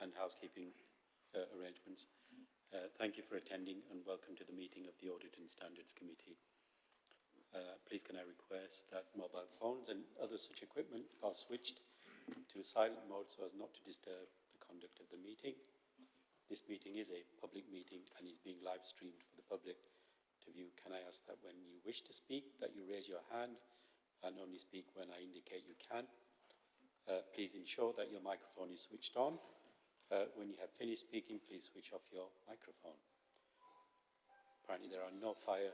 and housekeeping arrangements. Thank you for attending and welcome to the meeting of the Audit and Standards Committee. Please can I request that mobile phones and other such equipment are switched to silent mode so as not to disturb the conduct of the meeting. This meeting is a public meeting and is being live streamed for the public to view. Can I ask that when you wish to speak that you raise your hand and only speak when I indicate you can. Please ensure that your microphone is switched on. When you have finished speaking, please switch off your microphone. Apparently there are no fire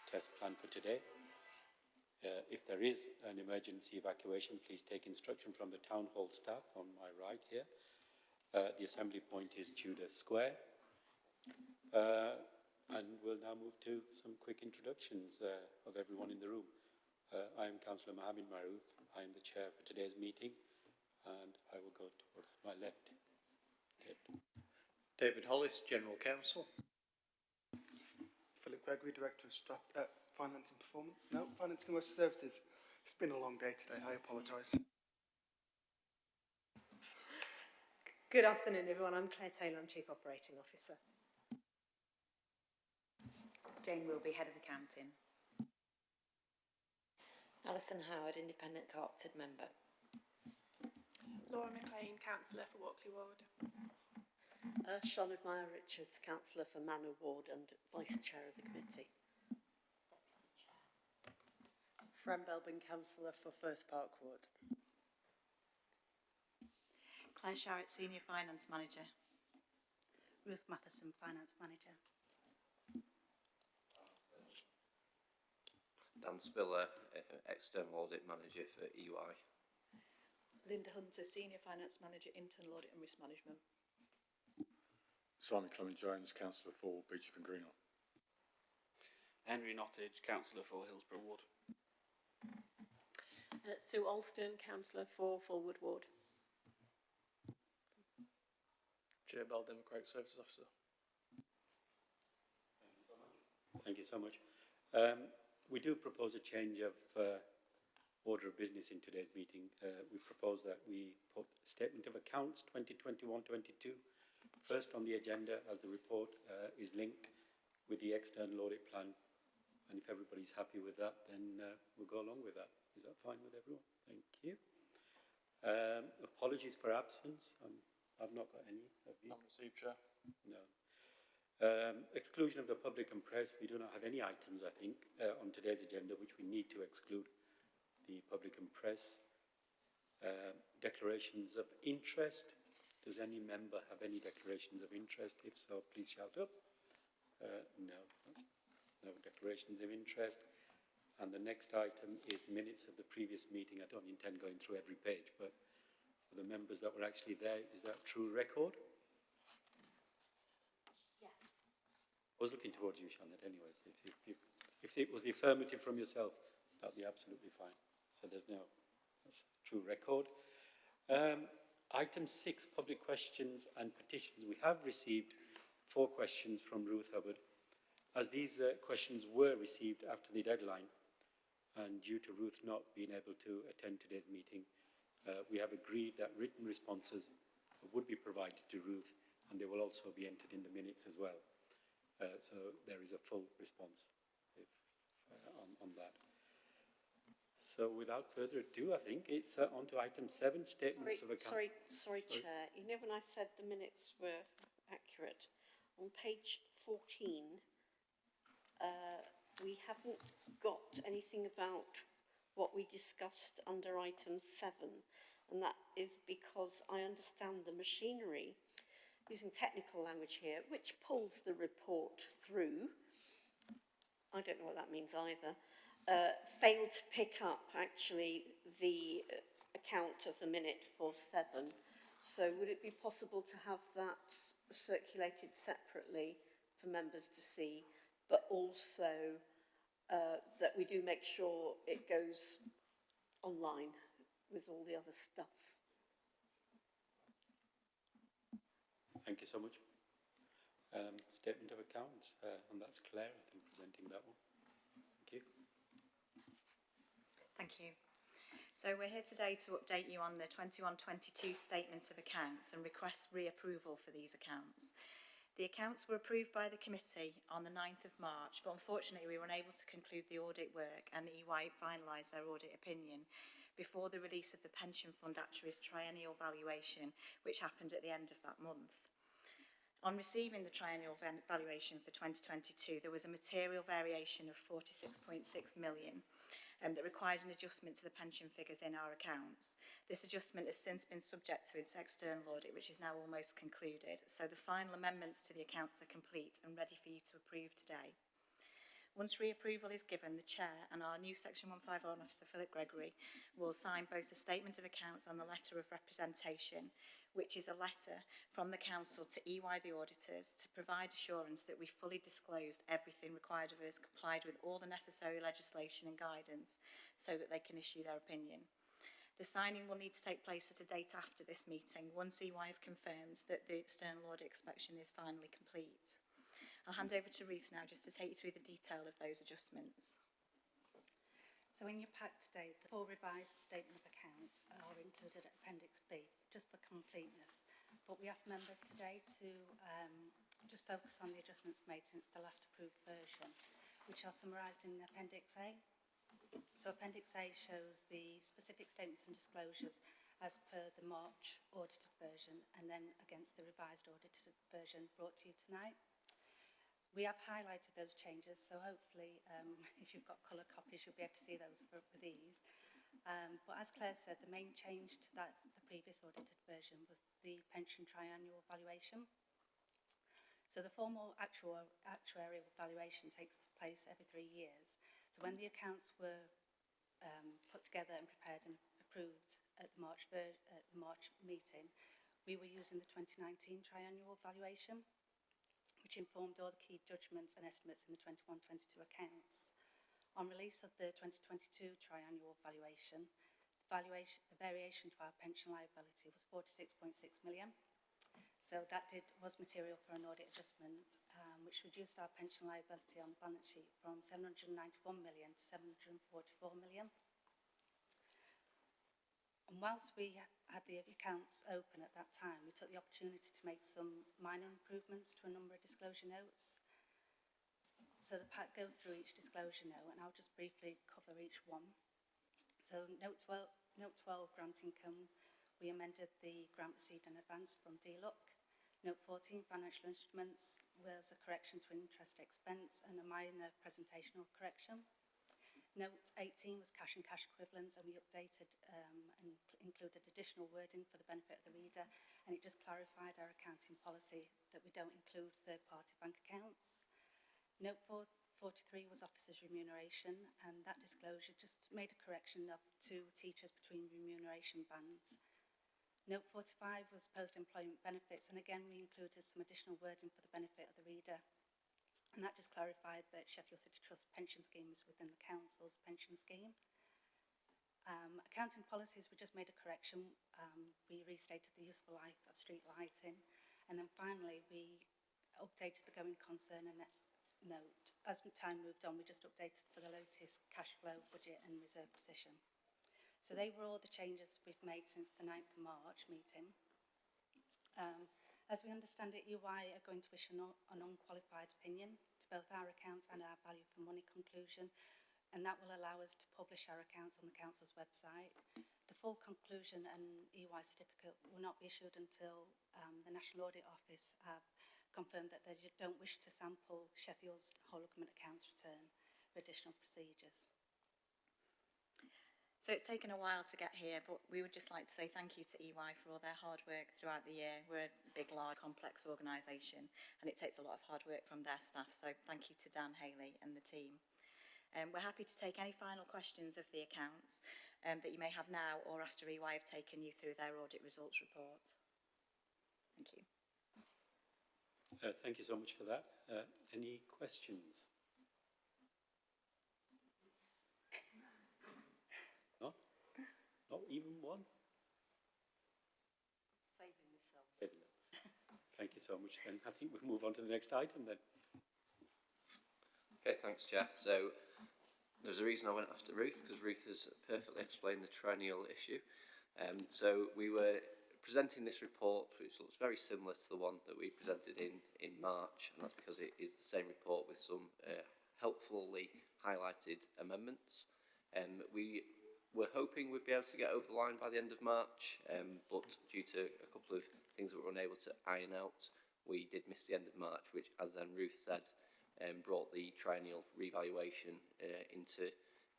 tests planned for today. If there is an emergency evacuation, please take instruction from the town hall staff on my right here. The assembly point is Tudor Square. And we'll now move to some quick introductions of everyone in the room. I am Councillor Mohammed Maroof. I am the chair for today's meeting, and I will go towards my left. David Hollis, General Counsel. Philip Gregory, Director of Finance and Commercial Services. It's been a long day today, I apologise. Good afternoon, everyone. I'm Claire Taylor, I'm Chief Operating Officer. Jane Wilby, Head of Accounting. Alison Howard, Independent Co-opted Member. Laura McLean, Councillor for Walkley Ward. Charlotte Meyer-Richards, Councillor for Manor Ward and Vice Chair of the Committee. Fran Belbin, Councillor for Firth Park Ward. Claire Sharrett, Senior Finance Manager. Ruth Matheson, Finance Manager. Dan Spiller, External Audit Manager for EY. Linda Hunter, Senior Finance Manager, Internal Audit and Risk Management. Simon Clement-Jones, Councillor for Beechcliff and Greenhill. Henry Nottage, Councillor for Hillsborough Ward. Sue Alston, Councillor for Fulwood Ward. Chair Bell, Democratic Services Officer. Thank you so much. We do propose a change of order of business in today's meeting. We propose that we put Statement of Accounts 2021-22 first on the agenda, as the report is linked with the external audit plan. And if everybody's happy with that, then we'll go along with that. Is that fine with everyone? Thank you. Apologies for absence. I've not got any. Have you? Not received, Chair. No. Exclusion of the public and press. We do not have any items, I think, on today's agenda which we need to exclude the public and press. Declarations of interest. Does any member have any declarations of interest? If so, please shout up. No, no declarations of interest. And the next item is minutes of the previous meeting. I don't intend going through every page, but for the members that were actually there, is that true record? Yes. I was looking towards you, Shannon, anyway. If it was the affirmative from yourself, that would be absolutely fine. So that's a true record. Item 6, public questions and petitions. We have received 4 questions from Ruth Hubbard. As these questions were received after the deadline, and due to Ruth not being able to attend today's meeting, we have agreed that written responses would be provided to Ruth, and they will also be entered in the minutes as well. So there is a full response on that. So without further ado, I think it's on to item 7, statements of account. Sorry, Chair. You know when I said the minutes were accurate? On page 14, we haven't got anything about what we discussed under item 7, and that is because I understand the machinery, using technical language here, which pulls the report through, I don't know what that means either, failed to pick up actually the account of the minute for 7. So would it be possible to have that circulated separately for members to see, but also that we do make sure it goes online with all the other stuff? Thank you so much. Statement of accounts, and that's Claire, I think, presenting that one. Thank you. Thank you. So we're here today to update you on the 21-22 Statement of Accounts and request reapproval for these accounts. The accounts were approved by the committee on the 9th of March, but unfortunately we were unable to conclude the audit work, and EY finalised their audit opinion before the release of the Pension Fund Actuary's triennial valuation, which happened at the end of that month. On receiving the triennial valuation for 2022, there was a material variation of 46.6 million that required an adjustment to the pension figures in our accounts. This adjustment has since been subject to its external audit, which is now almost concluded, so the final amendments to the accounts are complete and ready for you to approve today. Once reapproval is given, the Chair and our new Section 151 Officer, Philip Gregory, will sign both the Statement of Accounts and the Letter of Representation, which is a letter from the Council to EY the Auditors to provide assurance that we fully disclosed everything required of us, complied with all the necessary legislation and guidance so that they can issue their opinion. The signing will need to take place at a date after this meeting, once EY have confirmed that the external audit inspection is finally complete. I'll hand over to Ruth now just to take you through the detail of those adjustments. So in your pack today, the full revised statement of accounts are included at Appendix B, just for completeness. But we asked members today to just focus on the adjustments made since the last approved version, which are summarised in Appendix A. So Appendix A shows the specific statements and disclosures as per the March audited version, and then against the revised audited version brought to you tonight. We have highlighted those changes, so hopefully if you've got colour copies you'll be able to see those for these. But as Claire said, the main change to the previous audited version was the pension triennial valuation. So the formal actuarial valuation takes place every 3 years. So when the accounts were put together and prepared and approved at the March meeting, we were using the 2019 triennial valuation, which informed all the key judgments and estimates in the 21-22 accounts. On release of the 2022 triennial valuation, the variation to our pension liability was 46.6 million. So that was material for an audit adjustment, which reduced our pension liability on the balance sheet from 791 million to 744 million. And whilst we had the accounts open at that time, we took the opportunity to make some minor improvements to a number of disclosure notes. So the pack goes through each disclosure note, and I'll just briefly cover each one. So note 12, grant income, we amended the grant received in advance from DLUC. Note 14, financial instruments, was a correction to interest expense and a minor presentational correction. Note 18 was cash and cash equivalents, and we updated and included additional wording for the benefit of the reader, and it just clarified our accounting policy that we don't include third-party bank accounts. Note 43 was officers' remuneration, and that disclosure just made a correction of 2 teachers between remuneration bands. Note 45 was post-employment benefits, and again we included some additional wording for the benefit of the reader. And that just clarified that Sheffield City Trust pension scheme is within the Council's pension scheme. Accounting policies, we just made a correction. We restated the useful life of street lighting. And then finally, we updated the going concern and note. As time moved on, we just updated for the latest cash flow, budget and reserve position. So they were all the changes we've made since the 9th of March meeting. As we understand it, EY are going to issue an unqualified opinion to both our accounts and our value for money conclusion, and that will allow us to publish our accounts on the Council's website. The full conclusion and EY certificate will not be issued until the National Audit Office have confirmed that they don't wish to sample Sheffield's whole of government accounts return for additional procedures. So it's taken a while to get here, but we would just like to say thank you to EY for all their hard work throughout the year. We're a big, large, complex organisation, and it takes a lot of hard work from their staff, so thank you to Dan Haley and the team. We're happy to take any final questions of the accounts that you may have now or after EY have taken you through their audit results report. Thank you. Thank you so much for that. Any questions? No? Not even one? Saving myself. Thank you so much then. I think we'll move on to the next item then. Okay, thanks, Chair. So There's a reason I went after Ruth, because Ruth has perfectly explained the triennial issue. So we were presenting this report, which looks very similar to the one that we presented in March, and that's because it is the same report with some helpfully highlighted amendments. We were hoping we'd be able to get over the line by the end of March, but due to a couple of things that we were unable to iron out, we did miss the end of March, which, as then Ruth said, brought the triennial revaluation into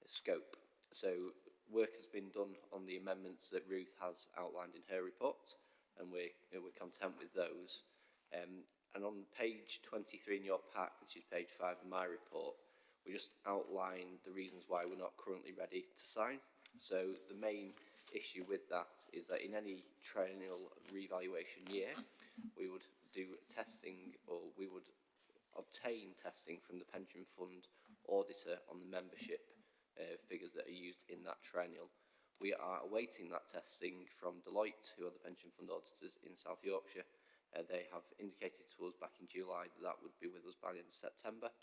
scope. So work has been done on the amendments that Ruth has outlined in her report, and we're content with those. And on page 23 in your pack, which is page 5 of my report, we just outline the reasons why we're not currently ready to sign. So the main issue with that is that in any triennial revaluation year, we would do testing, or we would obtain testing from the pension fund auditor on the membership figures that are used in that triennial. We are awaiting that testing from Deloitte, who are the pension fund auditors in South Yorkshire. They have indicated to us back in July that that would be with us by the end of September.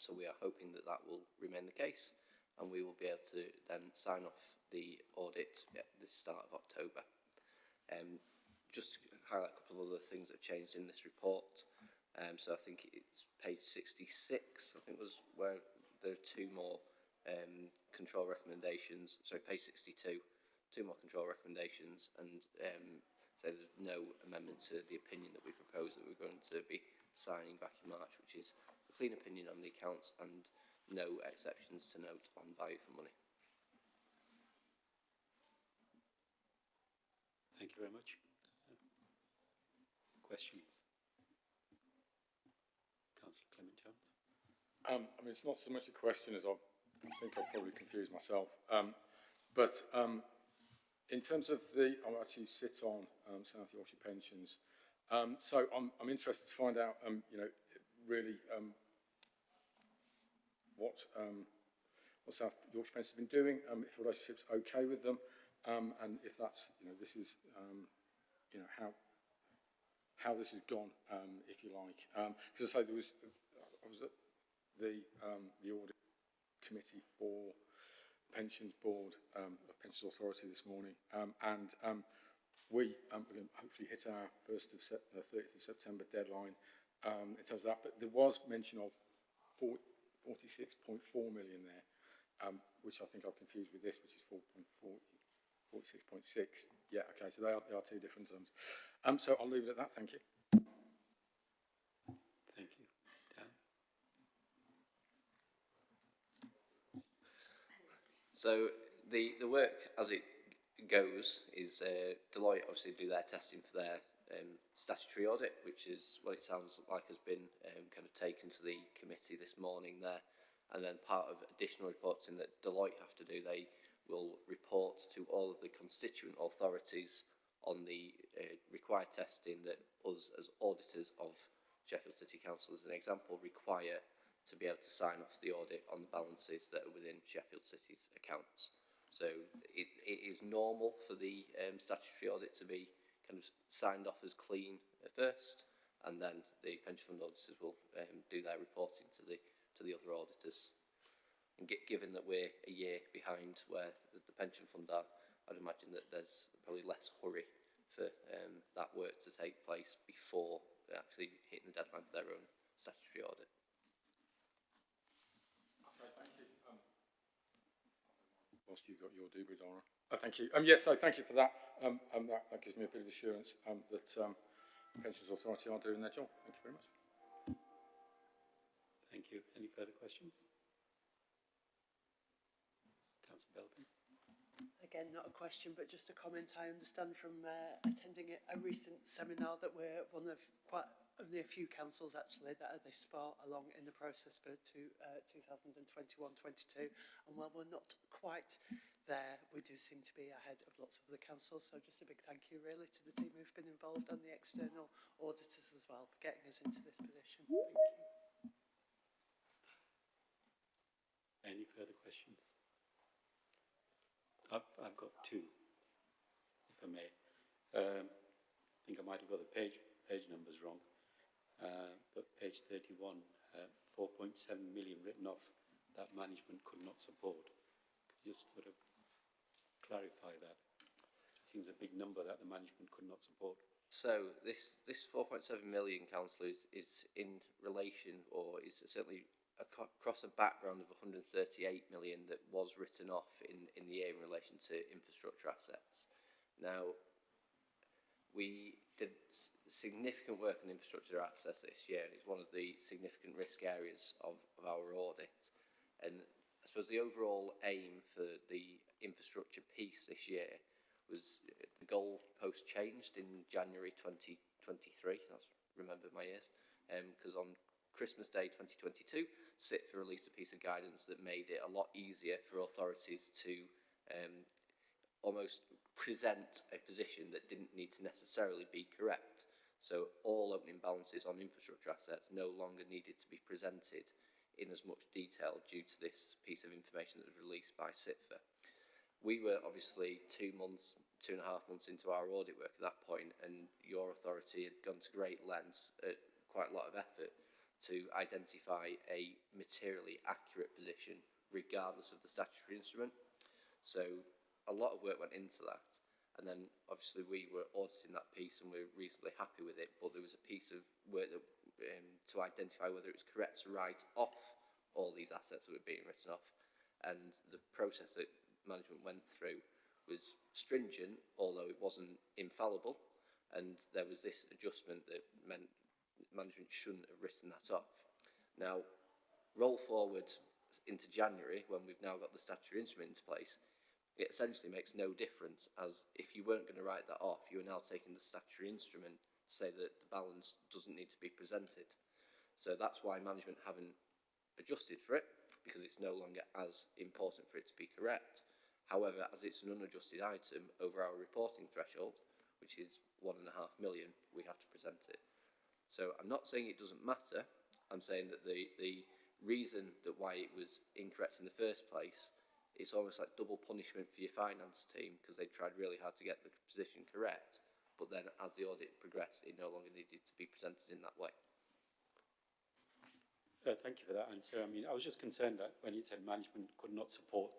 So we are hoping that that will remain the case, and we will be able to then sign off the audit at the start of October. Just to highlight a couple of other things that have changed in this report. So I think it's page 66, I think was where there are two more control recommendations. Sorry, page 62, two more control recommendations, and so there's no amendment to the opinion that we proposed that we're going to be signing back in March, which is a clean opinion on the accounts and no exceptions to note on value for money. Thank you very much. Questions? Councillor Clement-Jones. I mean, it's not so much a question as I think I'll probably confuse myself. In terms of I actually sit on South Yorkshire Pensions, so I'm interested to find out, really what South Yorkshire Pensions have been doing, if the relationship's okay with them, and if that's, this is, how this has gone, if you like. Because I say I was at the audit committee for Pensions Board of Pensions Authority this morning, and we're going to hopefully hit our 30th of September deadline in terms of that. But there was mention of 46.4 million there, which I think I've confused with this, which is 46.6. Yeah, okay, so they are two different terms. So I'll leave it at that, thank you. Thank you. Dan? So the work as it goes is Deloitte obviously do their testing for their statutory audit, which is what it sounds like has been kind of taken to the committee this morning there. And then part of additional reporting that Deloitte have to do, they will report to all of the constituent authorities on the required testing that us as auditors of Sheffield City Council, as an example, require to be able to sign off the audit on the balances that are within Sheffield City's accounts. So it is normal for the statutory audit to be kind of signed off as clean at first, and then the pension fund auditors will do their reporting to the other auditors. And given that we're a year behind where the pension fund are, I'd imagine that there's probably less hurry for that work to take place before actually hitting the deadline for their own statutory audit. Okay, thank you. Whilst you've got your debrief, Dara. Thank you. Yes, so thank you for that. That gives me a bit of assurance that the Pensions Authority are doing their job. Thank you very much. Thank you. Any further questions? Councillor Belbin. Again, not a question, but just a comment. I understand from attending a recent seminar that we're one of only a few councils actually that are this far along in the process for 2021-22. And while we're not quite there, we do seem to be ahead of lots of the councils. So just a big thank you really to the team who've been involved and the external auditors as well for getting us into this position. Thank you. Any further questions? I've got two, if I may. I think I might have got the page numbers wrong, but page 31, 4.7 million written off that management could not support. Could you just sort of clarify that? It seems a big number that the management could not support. So this 4.7 million, Council, is in relation, or is certainly across a background of 138 million that was written off in the year in relation to infrastructure assets. Now, we did significant work on infrastructure assets this year, and it's one of the significant risk areas of our audit. And I suppose the overall aim for the infrastructure piece this year was the goal post changed in January 2023. That's remember my years, because on Christmas Day 2022, SITFA released a piece of guidance that made it a lot easier for authorities to almost present a position that didn't need to necessarily be correct. So all opening balances on infrastructure assets no longer needed to be presented in as much detail due to this piece of information that was released by SITFA. We were obviously 2.5 months into our audit work at that point, and your authority had gone to great lengths, quite a lot of effort, to identify a materially accurate position regardless of the statutory instrument. So a lot of work went into that, and then obviously we were auditing that piece and we were reasonably happy with it, but there was a piece of work that, to identify whether it was correct to write off all these assets that were being written off, and the process that management went through was stringent, although it wasn't infallible, and there was this adjustment that meant management shouldn't have written that off. Now, roll forward into January, when we've now got the statutory instrument into place, it essentially makes no difference, as if you weren't going to write that off, you are now taking the statutory instrument to say that the balance doesn't need to be presented. So that's why management haven't adjusted for it, because it's no longer as important for it to be correct. However, as it's an unadjusted item over our reporting threshold, which is 1.5 million, we have to present it. So I'm not saying it doesn't matter. I'm saying that the reason that why it was incorrect in the first place, it's almost like double punishment for your finance team, because they tried really hard to get the position correct, but then as the audit progressed, it no longer needed to be presented in that way. Thank you for that answer. I mean, I was just concerned that when it said management could not support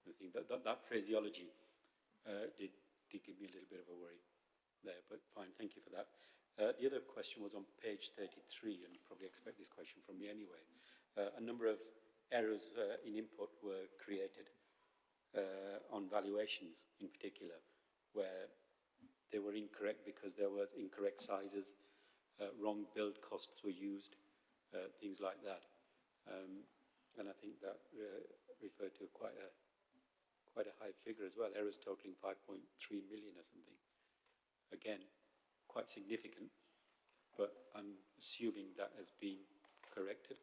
the thing, that phraseology did give me a little bit of a worry there, but fine, thank you for that. The other question was on page 33, and you probably expect this question from me anyway. A number of errors in input were created on valuations in particular, where they were incorrect because there were incorrect sizes, wrong build costs were used, things like that. And I think that referred to quite a high figure as well, errors totaling 5.3 million or something. Again, quite significant, but I'm assuming that has been corrected.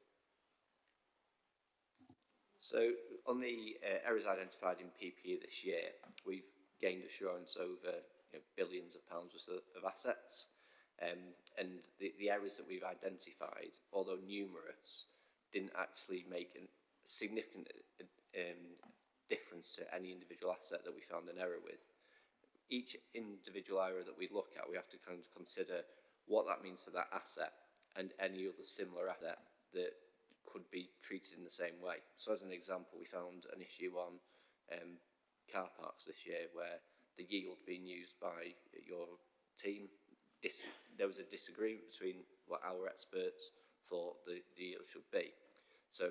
So on the errors identified in PPE this year, we've gained assurance over billions of pounds worth of assets, and the errors that we've identified, although numerous, didn't actually make a significant difference to any individual asset that we found an error with. Each individual error that we look at, we have to kind of consider what that means for that asset and any other similar asset that could be treated in the same way. So as an example, we found an issue on car parks this year where the yield being used by your team, there was a disagreement between what our experts thought the yield should be. So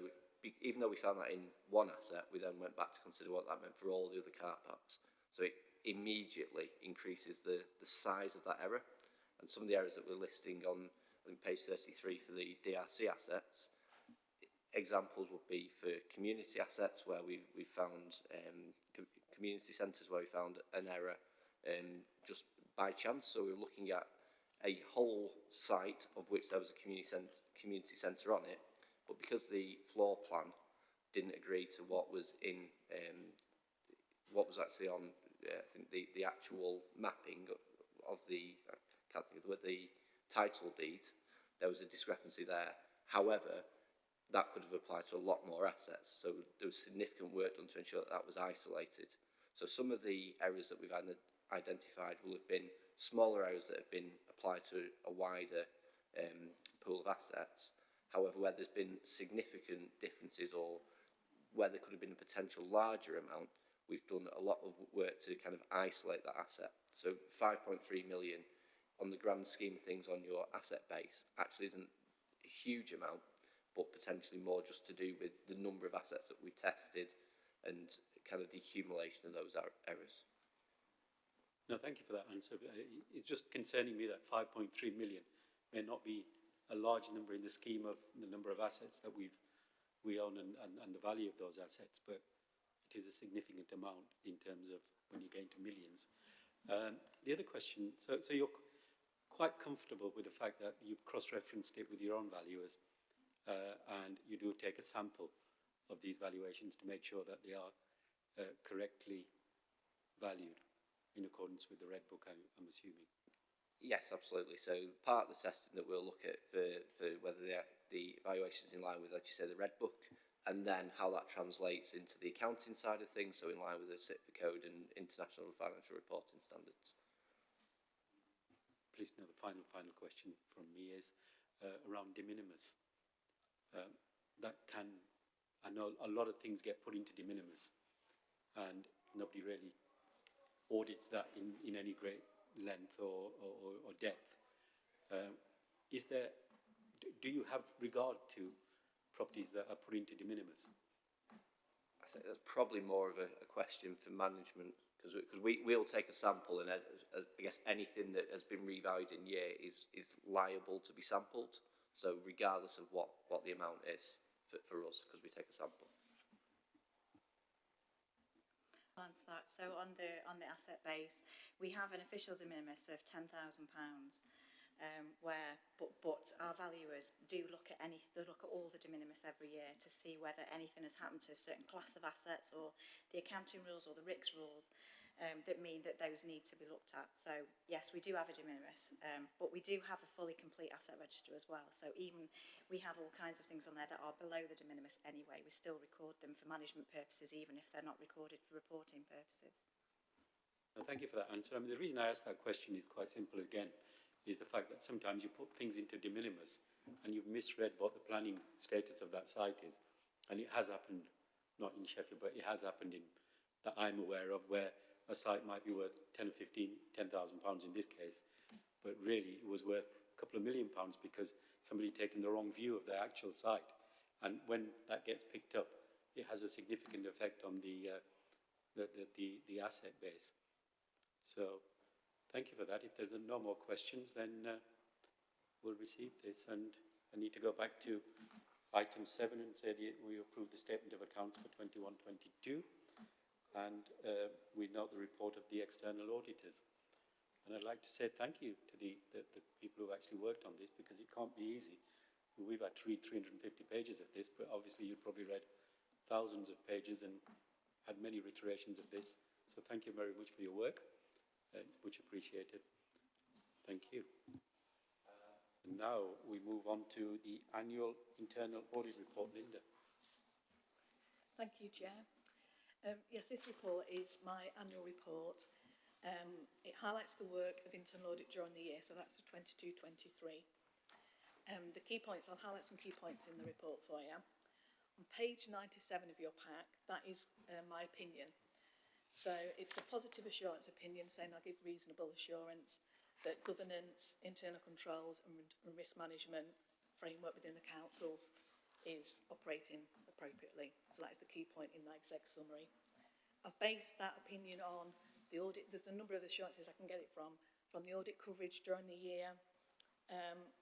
even though we found that in one asset, we then went back to consider what that meant for all the other car parks. So it immediately increases the size of that error. And some of the errors that we're listing on page 33 for the DRC assets, examples would be for community assets where we found community centres where we found an error just by chance. So we were looking at a whole site of which there was a community centre on it, but because the floor plan didn't agree to what was in what was actually on I think the actual mapping of the I can't think of the word, the title deed, there was a discrepancy there. However, that could have applied to a lot more assets, so there was significant work done to ensure that that was isolated. So some of the errors that we've identified will have been smaller errors that have been applied to a wider pool of assets. However, where there's been significant differences or where there could have been a potential larger amount, we've done a lot of work to kind of isolate that asset. So 5.3 million on the grand scheme of things on your asset base actually isn't a huge amount, but potentially more just to do with the number of assets that we tested and kind of the accumulation of those errors. No, thank you for that answer. It's just concerning me that 5.3 million may not be a large number in the scheme of the number of assets that we own and the value of those assets, but it is a significant amount in terms of when you get into millions. The other question, so you're quite comfortable with the fact that you've cross-referenced it with your own valuers, and you do take a sample of these valuations to make sure that they are correctly valued in accordance with the Red Book, I'm assuming. Yes, absolutely. So part of the testing that we'll look at for whether the evaluation is in line with, like you say, the Red Book, and then how that translates into the accounting side of things, so in line with the CITFA code and international financial reporting standards. Please know the final question from me is around de minimis. I know a lot of things get put into de minimis, and nobody really audits that in any great length or depth. Do you have regard to properties that are put into de minimis? I think that's probably more of a question for management, because we'll take a sample, and I guess anything that has been revalued in year is liable to be sampled. So regardless of what the amount is for us, because we take a sample. I'll answer that. So on the asset base, we have an official de minimis of £10,000, but our valuers do look at all the de minimis every year to see whether anything has happened to a certain class of assets or the accounting rules or the RICS rules that mean that those need to be looked at. So yes, we do have a de minimis, but we do have a fully complete asset register as well. So even we have all kinds of things on there that are below the de minimis anyway. We still record them for management purposes, even if they're not recorded for reporting purposes. No, thank you for that answer. I mean, the reason I asked that question is quite simple again, is the fact that sometimes you put things into de minimis and you've misread what the planning status of that site is. And it has happened, not in Sheffield, but it has happened that I'm aware of, where a site might be worth 10,000 pounds in this case, but really it was worth a couple of £1 million because somebody had taken the wrong view of the actual site. And when that gets picked up, it has a significant effect on the asset base. So thank you for that. If there's no more questions, then we'll receive this. And I need to go back to item 7 and say that we approve the statement of accounts for 21-22. And we note the report of the external auditors. And I'd like to say thank you to the people who actually worked on this, because it can't be easy. We've had to read 350 pages of this, but obviously you've probably read thousands of pages and had many iterations of this. So thank you very much for your work. It's much appreciated. Thank you. And now we move on to the annual internal audit report. Linda. Thank you, Chair. Yes, this report is my annual report. It highlights the work of internal audit during the year, so that's the 22-23. The key points, I'll highlight some key points in the report for you. On page 97 of your pack, that is my opinion. So it's a positive assurance opinion saying I give reasonable assurance that governance, internal controls and risk management framework within the councils is operating appropriately. So that is the key point in that exec summary. I've based that opinion on the audit. There's a number of assurances I can get it from the audit coverage during the year,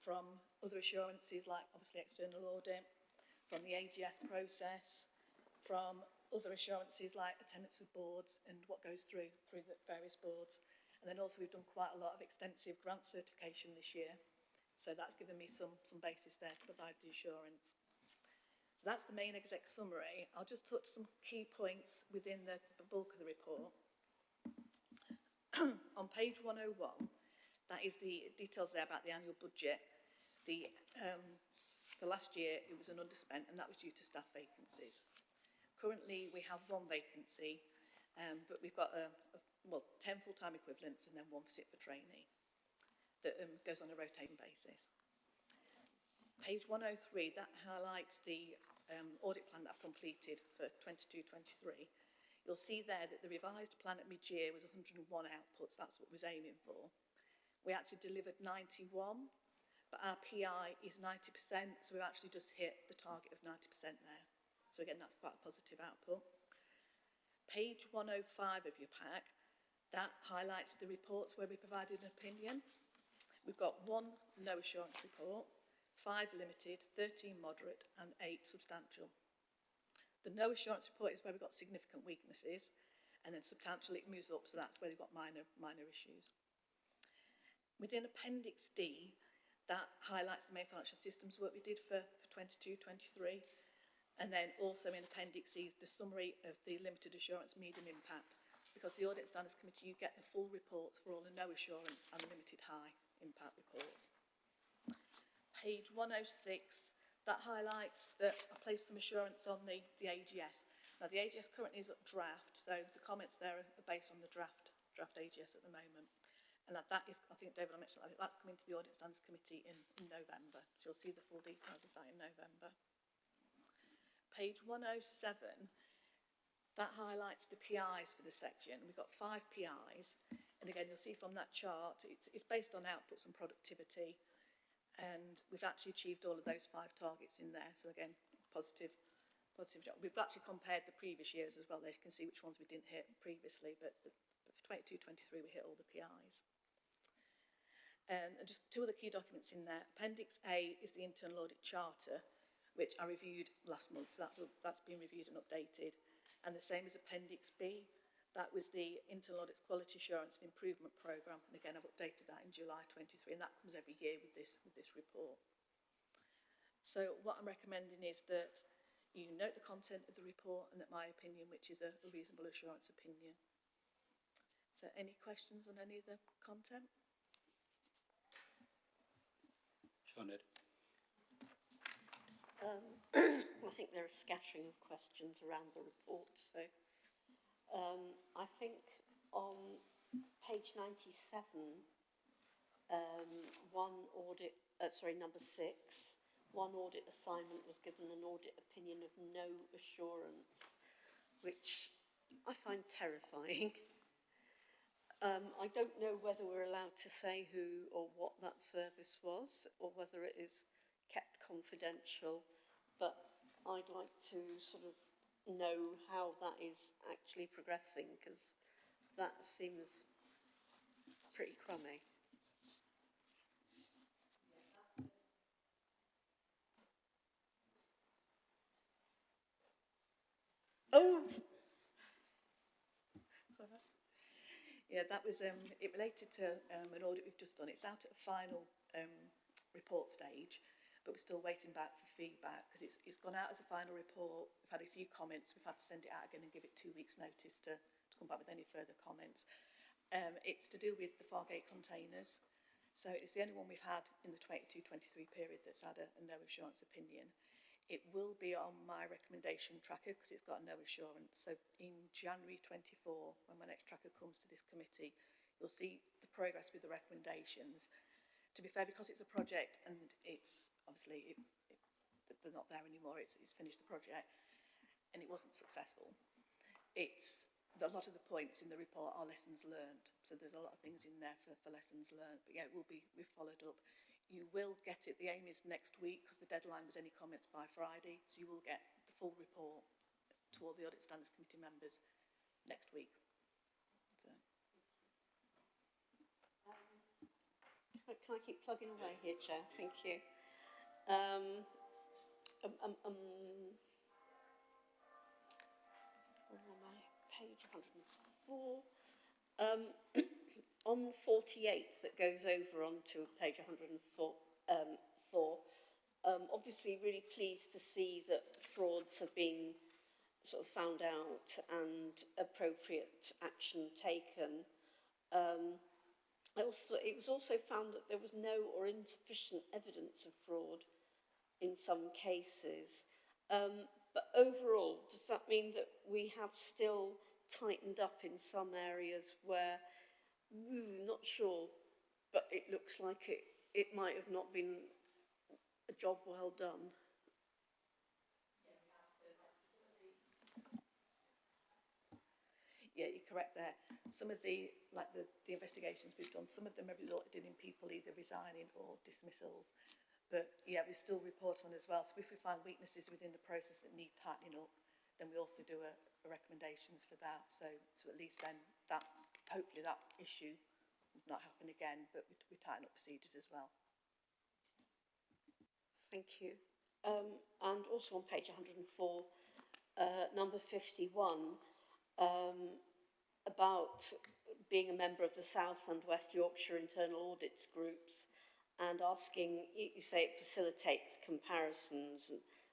from other assurances like obviously external audit, from the AGS process, from other assurances like attendance of boards and what goes through the various boards. And then also we've done quite a lot of extensive grant certification this year. So that's given me some basis there to provide the assurance. So that's the main exec summary. I'll just touch some key points within the bulk of the report. On page 101, that is the details there about the annual budget. For last year, it was an underspent, and that was due to staff vacancies. Currently, we have one vacancy, but we've got 10 full-time equivalents and then one sit for trainee that goes on a rotating basis. Page 103, that highlights the audit plan that I've completed for 22-23, you'll see there that the revised plan at mid-year was 101 outputs. That's what we're aiming for. We actually delivered 91, but our PI is 90%, so we've actually just hit the target of 90% there. So again, that's quite a positive output. Page 105 of your pack, that highlights the reports where we provided an opinion. We've got 1 no assurance report, 5 limited, 13 moderate and 8 substantial. The no assurance report is where we've got significant weaknesses, and then substantial it moves up, so that's where we've got minor issues. Within Appendix D, that highlights the main financial systems work we did for 22-23, and then also in Appendix E, the summary of the limited assurance medium impact, because the Audit Standards Committee, you get the full reports for all the no assurance and the limited high impact reports. Page 106, that highlights that I placed some assurance on the AGS. Now the AGS currently is at draft, so the comments there are based on the draft AGS at the moment. And that is, I think David, I mentioned that, that's coming to the Audit Standards Committee in November. So you'll see the full details of that in November. Page 107, that highlights the PIs for the section. We've got 5 PIs. And again, you'll see from that chart, it's based on outputs and productivity. And we've actually achieved all of those 5 targets in there. So again, positive job. We've actually compared the previous years as well. There you can see which ones we didn't hit previously, but for 22-23 we hit all the PIs. And just 2 other key documents in there. Appendix A is the Internal Audit Charter, which I reviewed last month, so that's been reviewed and updated. And the same as Appendix B, that was the Internal Audit's Quality Assurance and Improvement Programme, and again I've updated that in July 23, and that comes every year with this report. So what I'm recommending is that you note the content of the report and that my opinion, which is a reasonable assurance opinion. So any questions on any of the content? Sinead. I think there are a scattering of questions around the report. So I think on page 97, number 6, one audit assignment was given an audit opinion of no assurance, which I find terrifying. I don't know whether we're allowed to say who or what that service was, or whether it is kept confidential, but I'd like to sort of know how that is actually progressing, because that seems pretty crummy. Oh! Yeah, that was, it related to an audit we've just done. It's out at a final report stage, but we're still waiting back for feedback because it's gone out as a final report. We've had a few comments. We've had to send it out again and give it 2 weeks' notice to come back with any further comments. It's to do with the Fargate containers. So it's the only one we've had in the 22-23 period that's had a no assurance opinion. It will be on my recommendation tracker because it's got a no assurance. So in January 24, when my next tracker comes to this committee, you'll see the progress with the recommendations. To be fair, because it's a project and it's obviously they're not there anymore, it's finished the project and it wasn't successful. A lot of the points in the report are lessons learned. So there's a lot of things in there for lessons learned. But yeah, we've followed up. You will get it, the aim is next week because the deadline was any comments by Friday, so you will get the full report to all the Audit Standards Committee members next week. So. Can I keep plugging away here, Chair? Thank you. Where am I? Page 104. On 48, that goes over onto page 104, obviously really pleased to see that frauds have been sort of found out and appropriate action taken. It was also found that there was no or insufficient evidence of fraud in some cases. But overall, does that mean that we have still tightened up in some areas where, not sure, but it looks like it might have not been a job well done? yeah, you're correct there. Some of the investigations we've done, some of them have resulted in people either resigning or dismissals. But yeah, we still report on as well. So if we find weaknesses within the process that need tightening up, then we also do a recommendations for that. So at least then that, hopefully that issue will not happen again, but we tighten up procedures as well. Thank you. And also on page 104, number 51, about being a member of the South and West Yorkshire Internal Audits groups and asking, you say it facilitates comparisons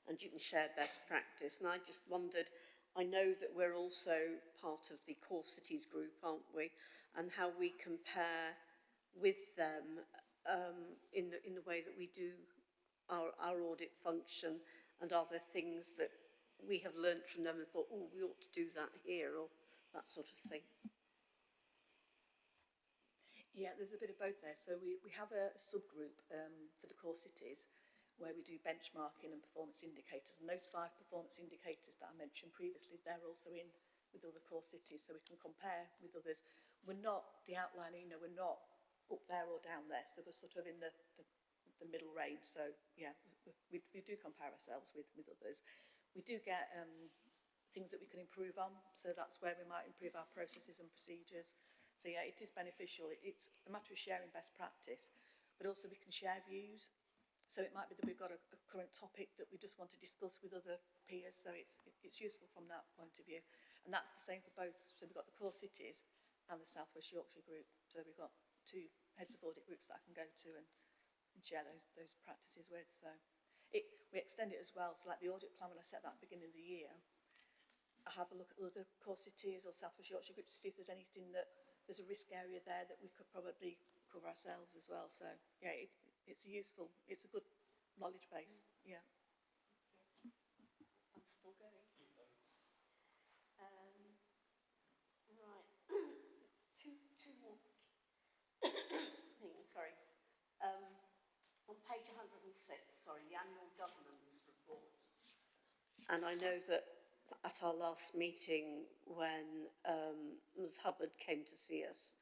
and you can share best practice. And I just wondered, I know that we're also part of the Core Cities group, aren't we? And how we compare with them in the way that we do our audit function, and are there things that we have learnt from them and thought, oh, we ought to do that here, or that sort of thing? Yeah, there's a bit of both there. So we have a subgroup for the core cities where we do benchmarking and performance indicators, and those 5 performance indicators that I mentioned previously, they're also in with other core cities, so we can compare with others. We're not the outlier, you know, we're not up there or down there, so we're sort of in the middle range. So yeah, we do compare ourselves with others. We do get things that we can improve on, so that's where we might improve our processes and procedures. So yeah, it is beneficial. It's a matter of sharing best practice, but also we can share views. So it might be that we've got a current topic that we just want to discuss with other peers, so it's useful from that point of view. And that's the same for both. So we've got the core cities and the South West Yorkshire group. So we've got 2 heads of audit groups that I can go to and share those practices with. So we extend it as well. So like the audit plan, when I set that at the beginning of the year, I have a look at other core cities or South West Yorkshire groups to see if there's anything that there's a risk area there that we could probably cover ourselves as well. So yeah, it's useful. It's a good knowledge base. Yeah. I'm still going. Right. two more things. Sorry. On page 106, sorry, the annual governance report. And I know that at our last meeting, when Ms. Hubbard came to see us,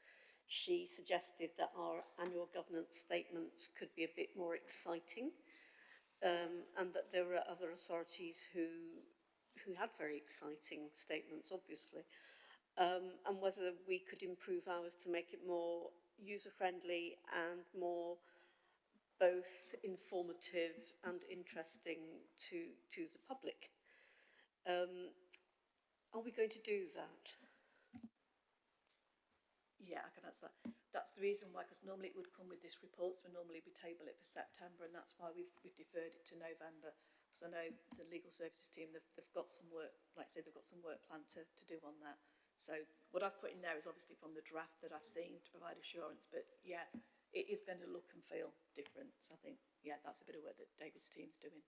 she suggested that our annual governance statements could be a bit more exciting, and that there were other authorities who had very exciting statements, obviously, and whether we could improve ours to make it more user-friendly and more both informative and interesting to the public. Are we going to do that? Yeah, I can answer that. That's the reason why, because normally it would come with this report, so normally we table it for September, and that's why we've deferred it to November. Because I know the legal services team, they've got some work, like I say, they've got some work planned to do on that. So what I've put in there is obviously from the draft that I've seen to provide assurance, but yeah, it is going to look and feel different. So I think, yeah, that's a bit of work that David's team's doing.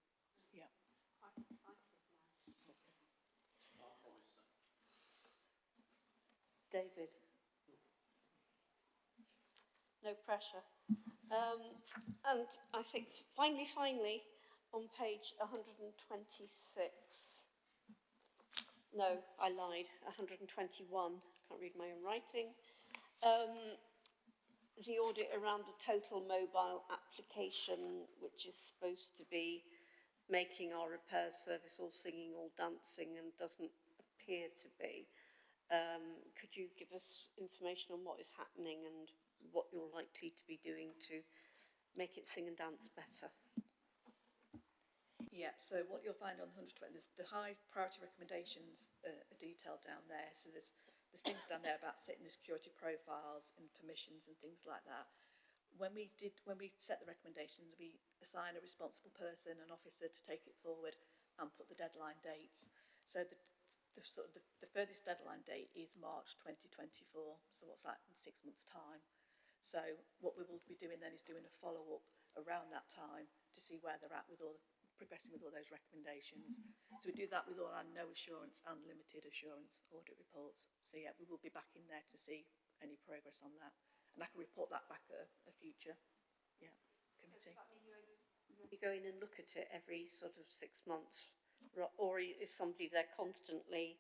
Yeah. Quite excited now. David. No pressure. And I think finally, on page 126, no, I lied, 121, can't read my own writing, the audit around the total mobile application, which is supposed to be making our repair service all singing, all dancing, and doesn't appear to be. Could you give us information on what is happening and what you're likely to be doing to make it sing and dance better? Yeah, so what you'll find on 120, there's the high priority recommendations are detailed down there. So there's things down there about setting the security profiles and permissions and things like that. When we set the recommendations, we assign a responsible person, an officer, to take it forward and put the deadline dates. So the furthest deadline date is March 2024. So what's that, in 6 months' time? So what we will be doing then is doing a follow-up around that time to see where they're at with progressing with all those recommendations. So we do that with all our no assurance and limited assurance audit reports. So yeah, we will be back in there to see any progress on that. And I can report that back at a future committee. So does that mean you go in and look at it every sort of 6 months? Or is somebody there constantly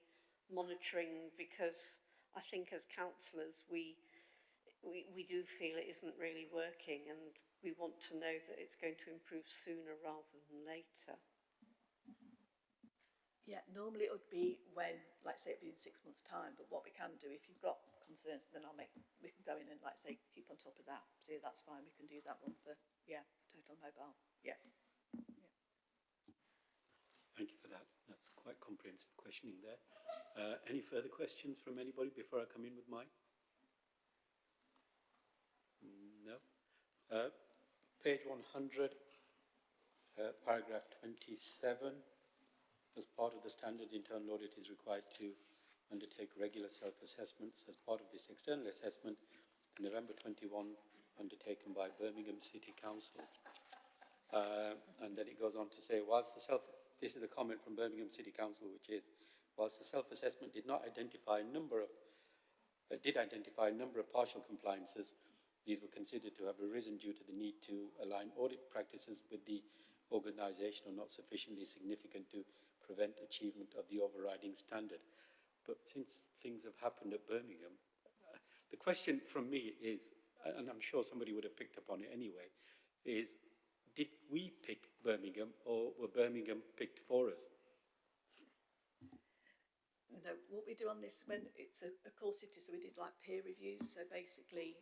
monitoring? Because I think as councillors, we do feel it isn't really working, and we want to know that it's going to improve sooner rather than later. Yeah, normally it would be when, like say, it'd be in 6 months' time, but what we can do, if you've got concerns, then we can go in and, like say, keep on top of that. So that's fine, we can do that one for, total mobile, Thank you for that. That's quite comprehensive questioning there. Any further questions from anybody before I come in with mine? No. Page 100, paragraph 27. As part of the standards, internal audit is required to undertake regular self-assessments. As part of this external assessment, the November 21 undertaken by Birmingham City Council. And then it goes on to say, this is a comment from Birmingham City Council, which is, whilst the self-assessment did identify a number of partial compliances, these were considered to have arisen due to the need to align audit practices with the organisation or not sufficiently significant to prevent achievement of the overriding standard. But since things have happened at Birmingham, the question from me is, and I'm sure somebody would have picked up on it anyway, is did we pick Birmingham or were Birmingham picked for us? No, what we do on this, when it's a core city, so we did like peer reviews. So basically,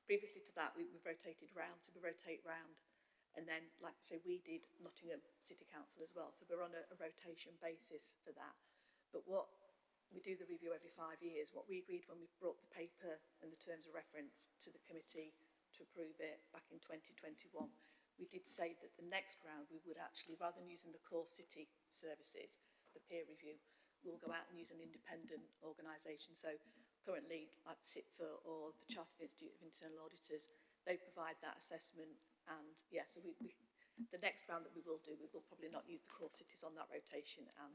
previously to that, we rotated round, so we rotate round. And then, like I say, we did Nottingham City Council as well. So we're on a rotation basis for that. But what we do the review every 5 years. What we agreed when we brought the paper and the terms of reference to the committee to approve it back in 2021, we did say that the next round we would actually, rather than using the core city services, the peer review, we'll go out and use an independent organisation. So currently, like SITFA or the Chartered Institute of Internal Auditors, they provide that assessment. And so the next round that we will do, we will probably not use the core cities on that rotation and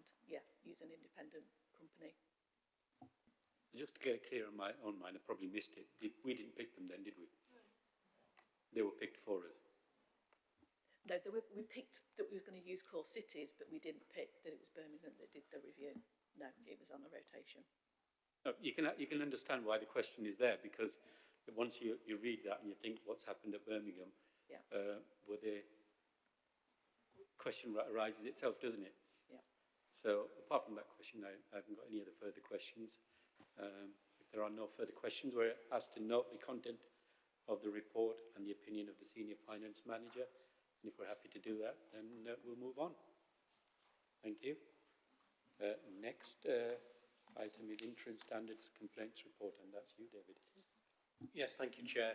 use an independent company. Just to get it clear on my own mind, I probably missed it. We didn't pick them then, did we? They were picked for us. No, we picked that we were going to use core cities, but we didn't pick that it was Birmingham that did the review. No, it was on a rotation. You can understand why the question is there, because once you read that and you think what's happened at Birmingham, question arises itself, doesn't it? Yeah. So apart from that question, I haven't got any other further questions. If there are no further questions, we're asked to note the content of the report and the opinion of the Senior Finance Manager. And if we're happy to do that, then we'll move on. Thank you. Next item is Interim Standards Complaints Report, and that's you, David. Yes, thank you, Chair.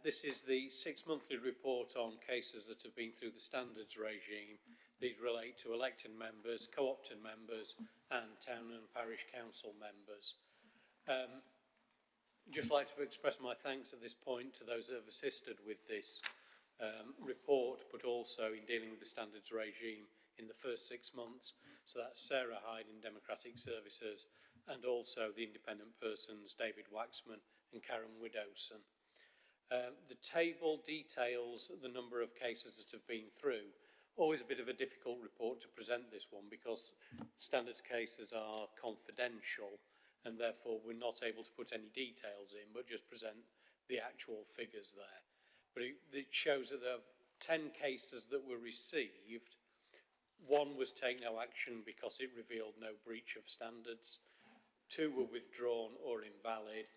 This is the 6 monthly report on cases that have been through the standards regime. These relate to elected members, co-opted members and town and parish council members. Just like to express my thanks at this point to those that have assisted with this report, but also in dealing with the standards regime in the first 6 months. So that's Sarah Hyde in Democratic Services and also the independent persons David Waxman and Karen Widowson. The table details the number of cases that have been through. Always a bit of a difficult report to present this one because standards cases are confidential and therefore we're not able to put any details in but just present the actual figures there. But it shows that there are 10 cases that were received. 1 was take no action because it revealed no breach of standards. 2 were withdrawn or invalid.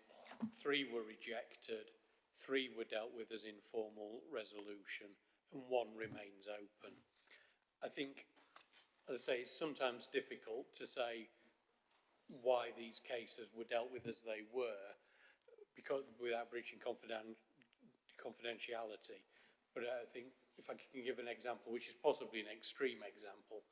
3 were rejected. 3 were dealt with as informal resolution and 1 remains open. I think, as I say, it's sometimes difficult to say why these cases were dealt with as they were because without breaching confidentiality. But I think if I can give an example, which is possibly an extreme example,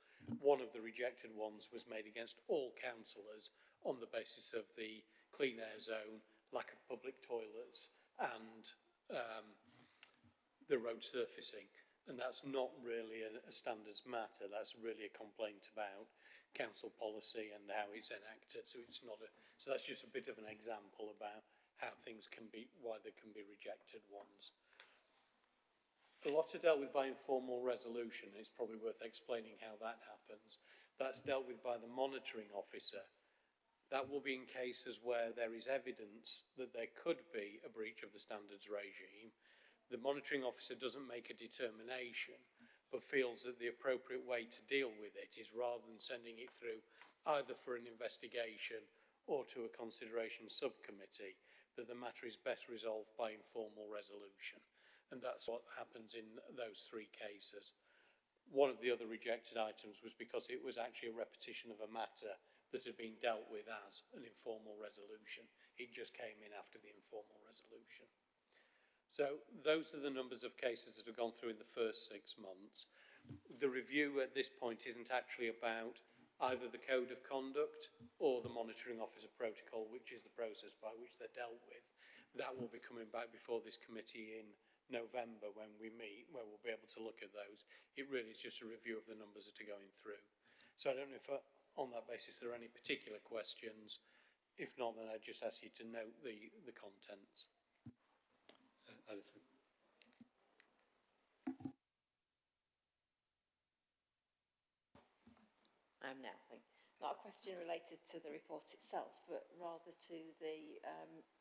one of the rejected ones was made against all councillors on the basis of the clean air zone, lack of public toilets and the road surfacing. And that's not really a standards matter, that's really a complaint about council policy and how it's enacted. So it's not so that's just a bit of an example about how things can be, why there can be rejected ones. A lot are dealt with by informal resolution. It's probably worth explaining how that happens. That's dealt with by the monitoring officer That will be in cases where there is evidence that there could be a breach of the standards regime. The monitoring officer doesn't make a determination, but feels that the appropriate way to deal with it is, rather than sending it through either for an investigation or to a consideration subcommittee, that the matter is best resolved by informal resolution. And that's what happens in those three cases. One of the other rejected items was because it was actually a repetition of a matter that had been dealt with as an informal resolution. It just came in after the informal resolution. So those are the numbers of cases that have gone through in the first 6 months. The review at this point isn't actually about either the code of conduct or the monitoring officer protocol, which is the process by which they're dealt with. That will be coming back before this committee in November when we meet, where we'll be able to look at those. It really is just a review of the numbers that are going through. So I don't know if on that basis there are any particular questions. If not, then I'd just ask you to note the contents. Alison. Now, not a question related to the report itself, but rather to the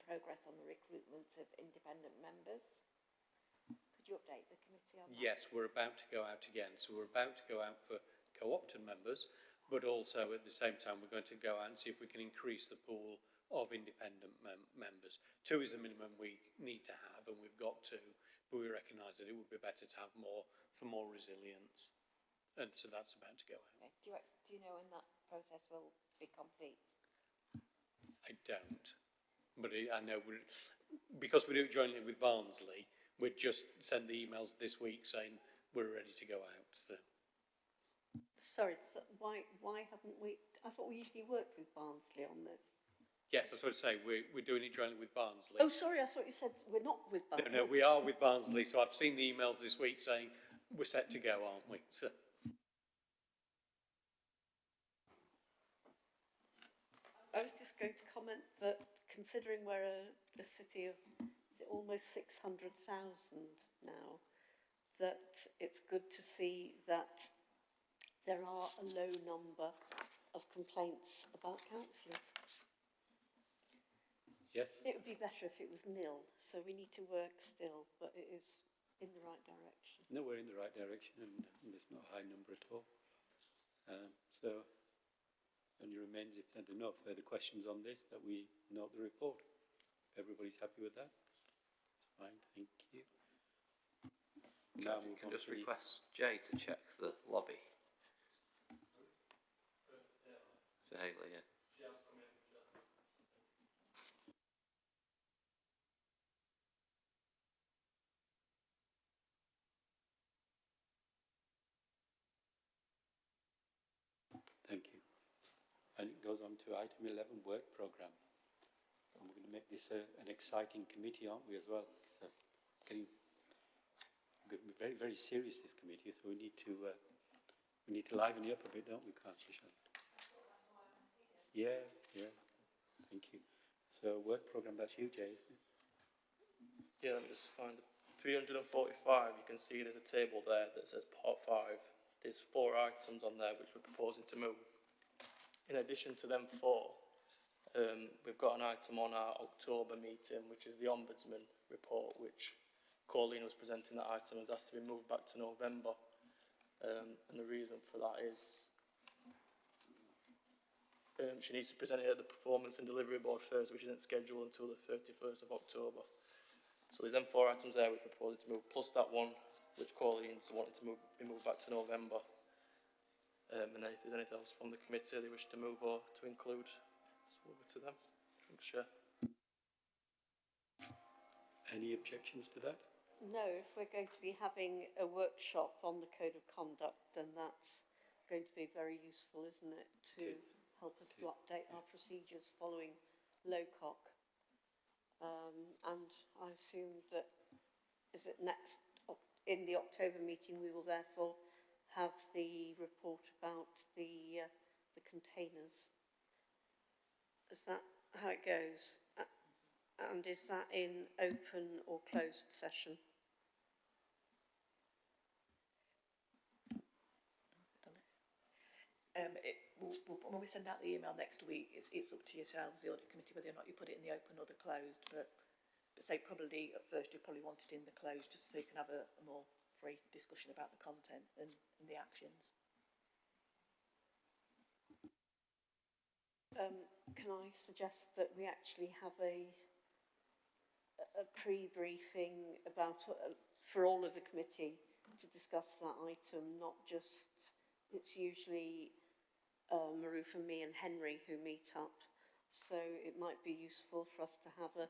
progress on the recruitment of independent members. Could you update the committee on that? Yes, we're about to go out again. So we're about to go out for co-opted members, but also at the same time we're going to go out and see if we can increase the pool of independent members. 2 is the minimum we need to have, and we've got 2, but we recognise that it would be better to have more for more resilience. And so that's about to go out. Okay. Do you know when that process will be complete? I don't. But I know because we do it jointly with Barnsley, we'd just send the emails this week saying we're ready to go out. So. Sorry, so why haven't we? I thought we usually worked with Barnsley on this. Yes, that's what I say. We're doing it jointly with Barnsley. Oh, sorry, I thought you said we're not with Barnsley. No, we are with Barnsley. So I've seen the emails this week saying we're set to go, aren't we? So. I was just going to comment that considering we're a city of almost 600,000 now, that it's good to see that there are a low number of complaints about councillors. Yes. It would be better if it was nil, so we need to work still, but it is in the right direction. No, we're in the right direction, and there's not a high number at all. So, only remains, if there are no further questions on this, that we note the report. Everybody's happy with that? That's fine, thank you. Now we can just request Jay to check the lobby. For Hayley, yeah. Thank you. And it goes on to item 11, work programme. And we're going to make this an exciting committee, aren't we, as well? So getting very, very serious, this committee, so we need to liven it up a bit, don't we, Councillor Sheffield? Yeah, thank you. So work programme, that's you, Jay, isn't it? Yeah, let me just find the 345. You can see there's a table there that says part 5. There's 4 items on there which we're proposing to move. In addition to them 4, we've got an item on our October meeting, which is the Ombudsman report, which Colleen was presenting. That item has asked to be moved back to November. And the reason for that is she needs to present it at the Performance and Delivery Board first, which isn't scheduled until the 31st of October. So there's them 4 items there which we're proposing to move, plus that one which Colleen's wanting to be moved back to November. And then if there's anything else from the committee they wish to move or to include, it's over to them. Thanks, Chair. Any objections to that? No, if we're going to be having a workshop on the Code of Conduct, then that's going to be very useful, isn't it, to help us to update our procedures following LOCOC. And I assume that, is it next, in the October meeting, we will therefore have the report about the containers. Is that how it goes? And is that in open or closed session? when we send out the email next week, it's up to yourselves, the audit committee, whether or not you put it in the open or the closed. But say probably at first you probably want it in the closed, just so you can have a more free discussion about the content and the actions. Can I suggest that we actually have a pre-briefing about for all of the committee to discuss that item, not just, it's usually Maroof and me and Henry who meet up, so it might be useful for us to have a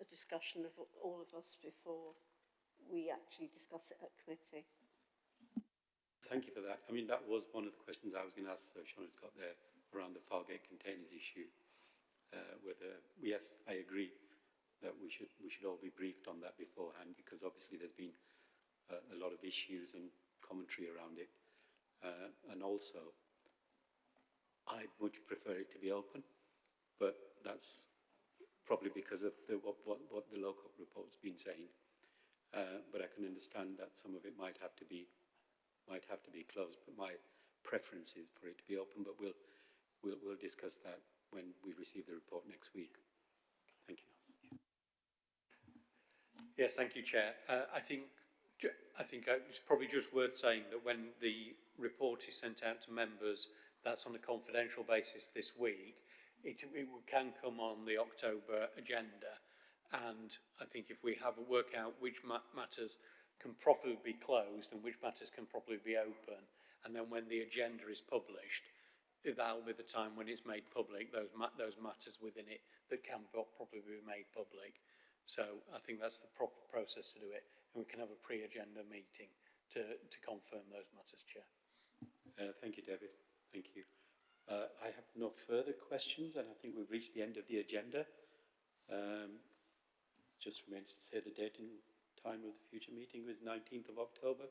discussion of all of us before we actually discuss it at committee. Thank you for that. I mean, that was one of the questions I was going to ask, so Sean has got there, around the Fargate containers issue. Whether, yes, I agree that we should all be briefed on that beforehand, because obviously there's been a lot of issues and commentary around it. And also, I'd much prefer it to be open, but that's probably because of what the local report's been saying. But I can understand that some of it might have to be closed. But my preference is for it to be open. But we'll discuss that when we receive the report next week. Thank you. Yes, thank you, Chair. I think it's probably just worth saying that when the report is sent out to members, that's on a confidential basis this week. It can come on the October agenda, and I think if we have a work out which matters can properly be closed and which matters can properly be open, and then when the agenda is published, that'll be the time when it's made public, those matters within it that can properly be made public. So I think that's the proper process to do it, and we can have a pre-agenda meeting to confirm those matters, Chair. Thank you, David. Thank you. I have no further questions, and I think we've reached the end of the agenda. It just remains to say the date and time of the future meeting was 19th of October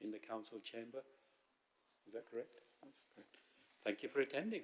in the Council chamber. Is that correct? That's correct. Thank you for attending.